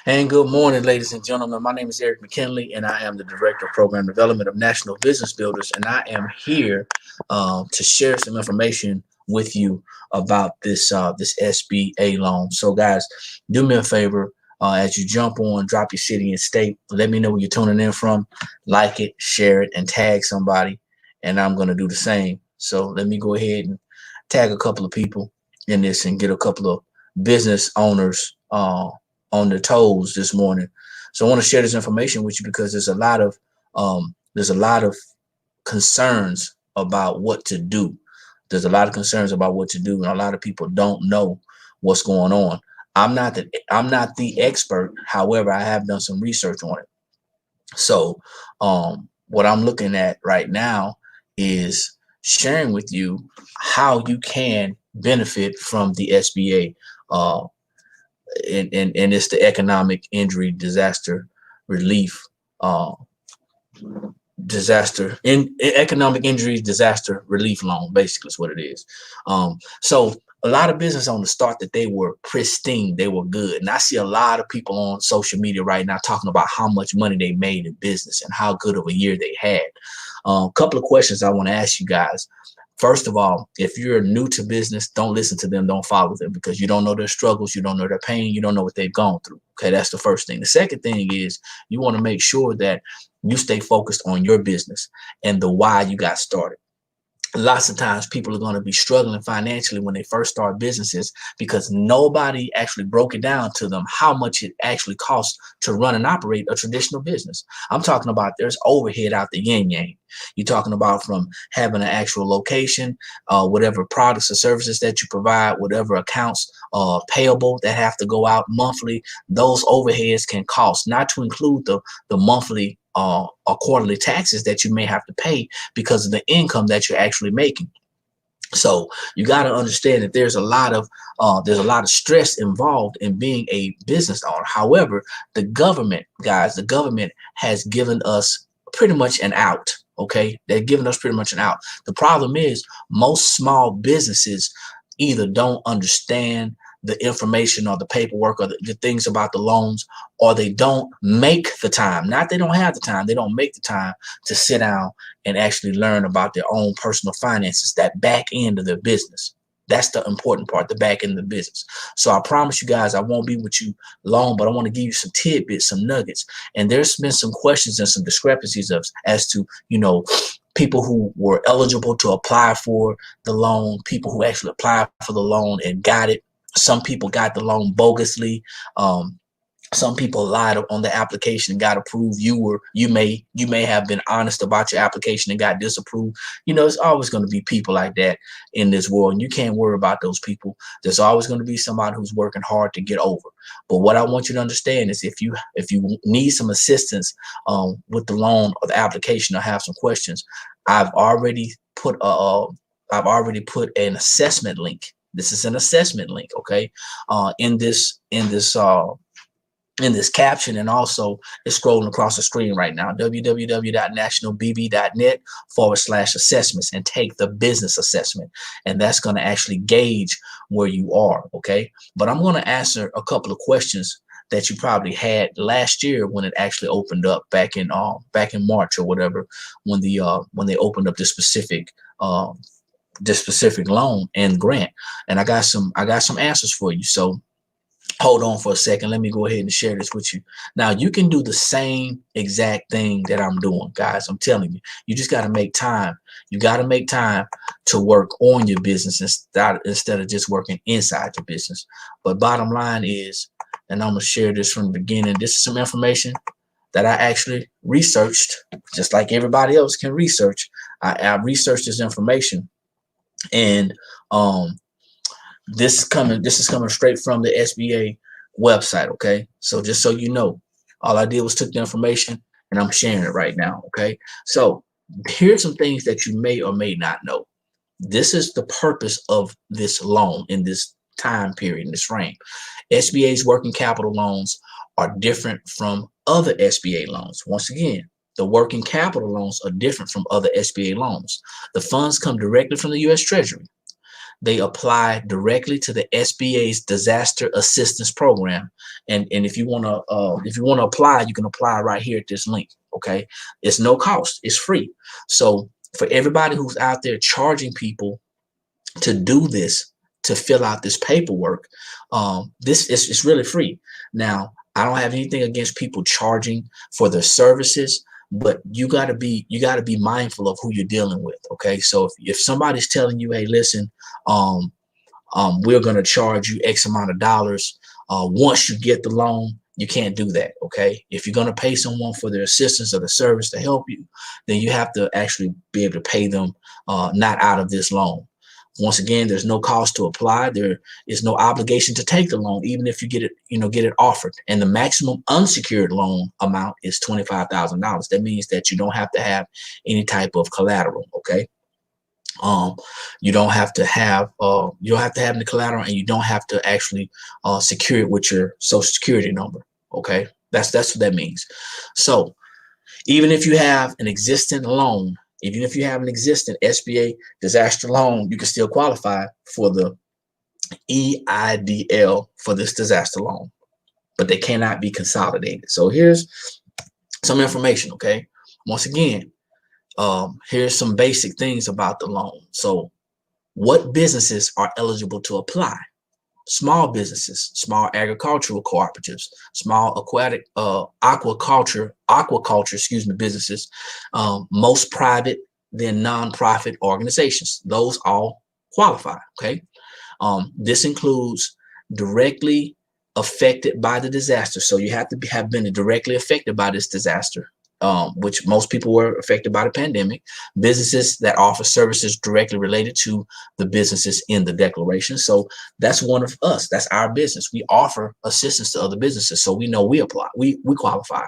And good morning, ladies and gentlemen. My name is Eric McKinley, and I am the Director of Program Development of National Business Builders. And I am here to share some information with you about this SBA loan. So, guys, do me a favor as you jump on, drop your city and state. Let me know where you're tuning in from. Like it, share it, and tag somebody. And I'm going to do the same. So, let me go ahead and tag a couple of people in this and get a couple of business owners on their toes this morning. So I want to share this information with you because there's a lot of concerns about what to do. There's a lot of concerns about what to do, and a lot of people don't know what's going on. I'm not the expert. However, I have done some research on it. So what I'm looking at right now is sharing with you how you can benefit from the SBA. And it's the economic injury disaster relief economic injuries disaster relief loan, basically is what it is. So a lot of business owners thought that they were pristine, they were good, and I see a lot of people on social media right now talking about how much money they made in business and how good of a year they had. A couple of questions I want to ask you guys. First of all, if you're new to business, don't listen to them, don't follow them, because you don't know their struggles, you don't know their pain, you don't know what they've gone through. Okay, that's the first thing. The second thing is you want to make sure that you stay focused on your business and the why you got started. Lots of times people are going to be struggling financially when they first start businesses because nobody actually broke it down to them how much it actually costs to run and operate a traditional business. I'm talking about there's overhead out the yin yang. You're talking about from having an actual location, whatever products or services that you provide, whatever accounts payable that have to go out monthly. Those overheads can cost, not to include the monthly or quarterly taxes that you may have to pay because of the income that you're actually making. So you got to understand that there's a lot of stress involved in being a business owner. However, the government, guys, the government has given us pretty much an out. Okay, they're giving us pretty much an out. The problem is most small businesses either don't understand the information or the paperwork or the things about the loans, or they don't make the time. Not they don't have the time, they don't make the time to sit down and actually learn about their own personal finances, that back end of their business. That's the important part, the back end of the business. So I promise you guys, I won't be with you long, but I want to give you some tidbits, some nuggets. And there's been some questions and some discrepancies as to, people who were eligible to apply for the loan, people who actually applied for the loan and got it. Some people got the loan bogusly. Some people lied on the application and got approved. You may have been honest about your application and got disapproved. It's always going to be people like that in this world, and you can't worry about those people. There's always going to be somebody who's working hard to get over. But what I want you to understand is if you need some assistance with the loan or the application or have some questions, I've already put an assessment link. This is an assessment link, okay? In this caption, and also it's scrolling across the screen right now, www.nationalbb.net/assessments, and take the business assessment. And that's going to actually gauge where you are, okay? But I'm going to answer a couple of questions that you probably had last year when it actually opened up back in March or whatever, when they opened up this specific loan and grant. And I got some answers for you. So hold on for a second. Let me go ahead and share this with you. Now, you can do the same exact thing that I'm doing, guys. I'm telling you, you just got to make time. You got to make time to work on your business instead of just working inside your business. But bottom line is, and I'm going to share this from the beginning, this is some information that I actually researched, just like everybody else can research. I researched this information, and this is coming straight from the SBA website, okay? So just so you know, all I did was took the information and I'm sharing it right now, okay? So here's some things that you may or may not know. This is the purpose of this loan in this time period, in this frame. SBA's working capital loans are different from other SBA loans. Once again, the working capital loans are different from other SBA loans. The funds come directly from the U.S. Treasury. they apply directly to the SBA's disaster assistance program. And if you want to apply, you can apply right here at this link. Okay, it's no cost, it's free. So for everybody who's out there charging people to do this, to fill out this paperwork, this is it's really free. Now, I don't have anything against people charging for their services, but you got to be mindful of who you're dealing with. Okay, so if somebody's telling you, hey, listen, we're going to charge you X amount of dollars once you get the loan, you can't do that. Okay, if you're going to pay someone for their assistance or the service to help you, then you have to actually be able to pay them not out of this loan. Once again, there's no cost to apply. There is no obligation to take the loan, even if you get it offered. And the maximum unsecured loan amount is $25,000. That means that you don't have to have any type of collateral. Okay. You don't have to have any collateral, and you don't have to actually secure it with your social security number. Okay. That's what that means. So even if you have an existing loan, even if you have an existing SBA disaster loan, you can still qualify for the EIDL for this disaster loan, but they cannot be consolidated. So here's some information, okay? Once again, here's some basic things about the loan. So what businesses are eligible to apply? Small businesses, small agricultural cooperatives, small aquaculture, businesses, most private than nonprofit organizations. Those all qualify. Okay. This includes directly affected by the disaster. So you have to have been directly affected by this disaster, which most people were affected by the pandemic. Businesses that offer services directly related to the businesses in the declaration. So that's one of us. That's our business. We offer assistance to other businesses, so we know we apply. We qualify.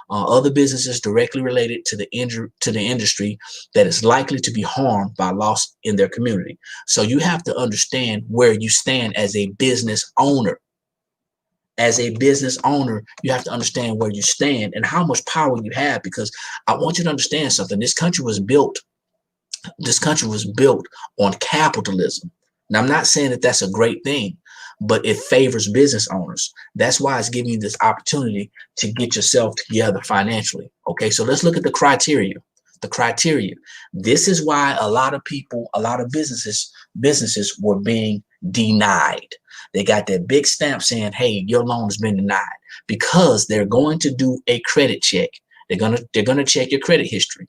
Other businesses directly related to the industry that is likely to be harmed by loss in their community. So you have to understand where you stand as a business owner. As a business owner, you have to understand where you stand and how much power you have, because I want you to understand something. This country was built on capitalism. Now, I'm not saying that that's a great thing, but it favors business owners. That's why it's giving you this opportunity to get yourself together financially. Okay, so let's look at the criteria. The criteria. This is why a lot of people, a lot of businesses were being denied. They got that big stamp saying, hey, your loan has been denied, because they're going to do a credit check. They're gonna check your credit history.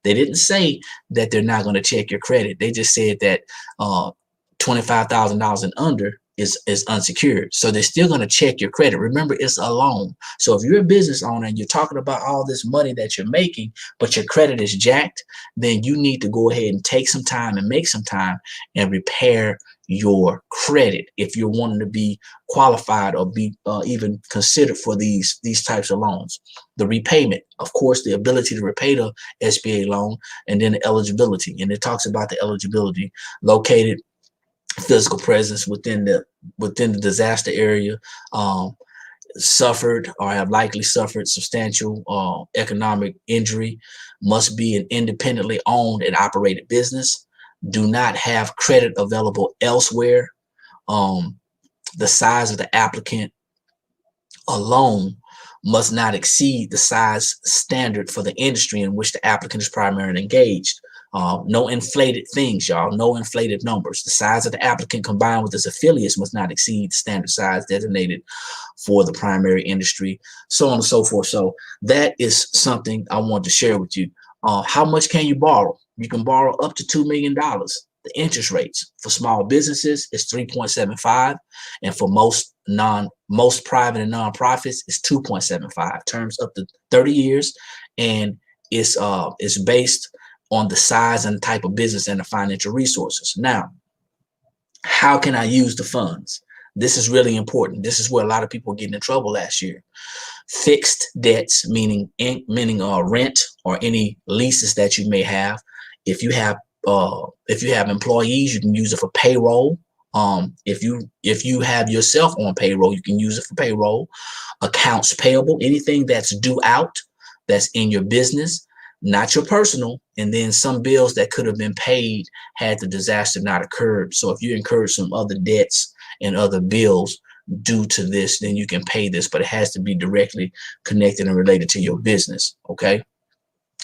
They didn't say that they're not going to check your credit. They just said that $25,000 and under is unsecured. So they're still going to check your credit. Remember, it's a loan. So if you're a business owner and you're talking about all this money that you're making, but your credit is jacked, then you need to go ahead and take some time and make some time and repair your credit if you're wanting to be qualified or be even considered for these types of loans. The repayment, of course, the ability to repay the SBA loan, and then the eligibility. And it talks about the eligibility: located physical presence within the disaster area, suffered or have likely suffered substantial economic injury, must be an independently owned and operated business, do not have credit available elsewhere. The size of the applicant alone must not exceed the size standard for the industry in which the applicant is primarily engaged. No inflated things, y'all. No inflated numbers. The size of the applicant combined with its affiliates must not exceed the standard size designated for the primary industry, so on and so forth. So that is something I want to share with you. How much can you borrow? You can borrow up to $2 million. The interest rates for small businesses is 3.75, and for most private and nonprofits is 2.75. Terms up to 30 years, and it's based on the size and type of business and the financial resources. Now, how can I use the funds? This is really important. This is where a lot of people get in trouble last year. Fixed debts, meaning rent or any leases that you may have. If you have employees, you can use it for payroll. If you have yourself on payroll, you can use it for payroll. Accounts payable, anything that's due out, that's in your business. not your personal, and then some bills that could have been paid had the disaster not occurred. So if you incurred some other debts and other bills due to this, then you can pay this, but it has to be directly connected and related to your business. Okay.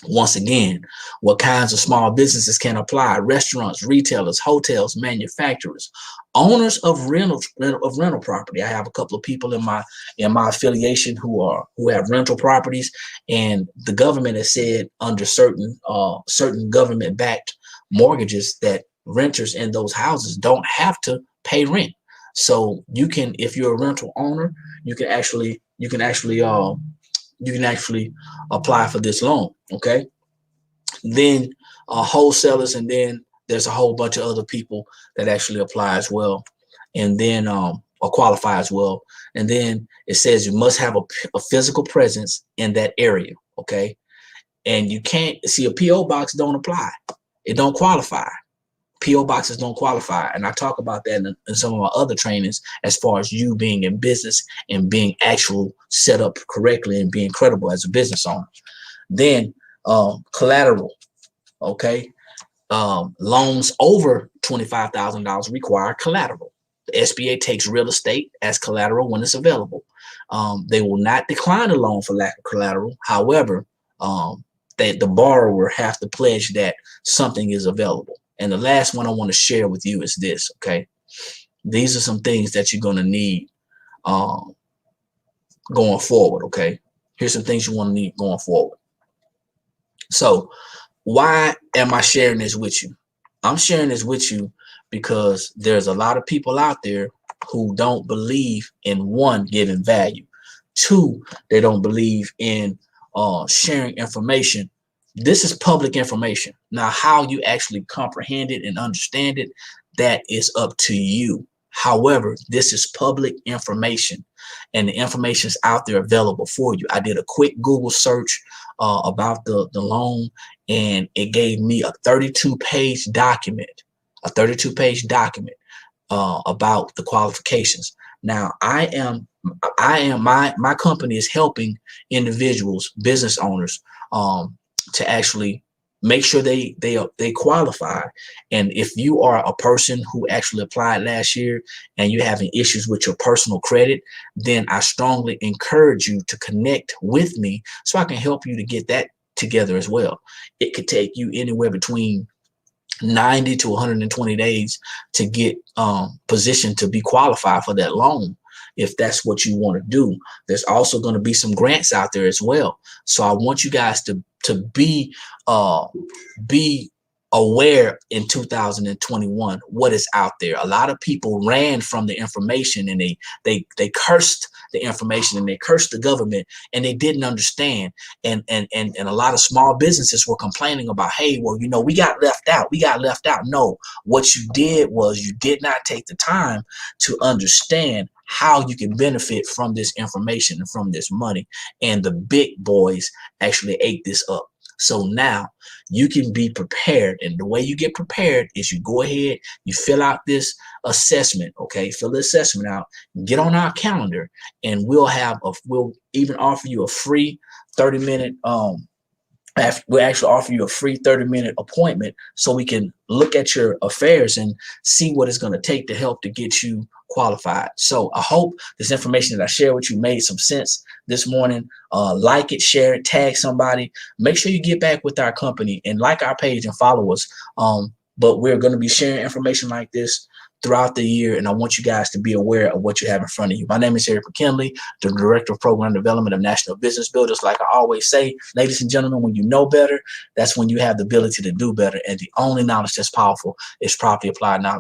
Once again, what kinds of small businesses can apply? Restaurants, retailers, hotels, manufacturers, owners of rental property. I have a couple of people in my affiliation who have rental properties, and the government has said under certain government backed mortgages that renters in those houses don't have to pay rent. So you can, if you're a rental owner, you can actually apply for this loan. Okay. Then wholesalers, and then there's a whole bunch of other people that actually apply as well, and then or qualify as well. And then it says you must have a physical presence in that area. Okay. And you can't see a PO box don't apply. It don't qualify. PO boxes don't qualify, and I talk about that in some of my other trainings as far as you being in business and being actual set up correctly and being credible as a business owner. Then collateral. Okay. Loans over $25,000 require collateral. The SBA takes real estate as collateral when it's available. They will not decline a loan for lack of collateral. However, the borrower have to pledge that something is available. And the last one I want to share with you is this. Okay. These are some things that you're going to need going forward. Okay. Here's some things you want to need going forward. So why am I sharing this with you? I'm sharing this with you because there's a lot of people out there who don't believe in, one, giving value. Two, they don't believe in sharing information. This is public information. Now, how you actually comprehend it and understand it, that is up to you. However, this is public information, and the information is out there available for you. I did a quick Google search about the loan, and it gave me a 32-page document, about the qualifications. Now, my company is helping individuals, business owners, to actually make sure they qualify. And if you are a person who actually applied last year and you're having issues with your personal credit, then I strongly encourage you to connect with me so I can help you to get that together as well. It could take you anywhere between 90 to 120 days to get positioned to be qualified for that loan, if that's what you want to do. There's also going to be some grants out there as well. So I want you guys to be aware in 2021 what is out there. A lot of people ran from the information, and they cursed the information, and they cursed the government, and they didn't understand. And a lot of small businesses were complaining about, hey, well, we got left out. No, what you did was you did not take the time to understand how you can benefit from this information and from this money. And the big boys actually ate this up. So now you can be prepared. And the way you get prepared is you go ahead, you fill out this assessment. Okay. Fill the assessment out, get on our calendar, and we'll even offer you a free 30-minute, we'll actually offer you a free 30-minute appointment so we can look at your affairs and see what it's going to take to help to get you qualified. So I hope this information that I shared with you made some sense this morning. Like it, share it, tag somebody. Make sure you get back with our company and like our page and follow us. But we're going to be sharing information like this throughout the year, and I want you guys to be aware of what you have in front of you. My name is Eric McKinley, the Director of Program Development of National Business Builders. Like I always say, ladies and gentlemen, when you know better, that's when you have the ability to do better. And the only knowledge that's powerful is properly applied knowledge.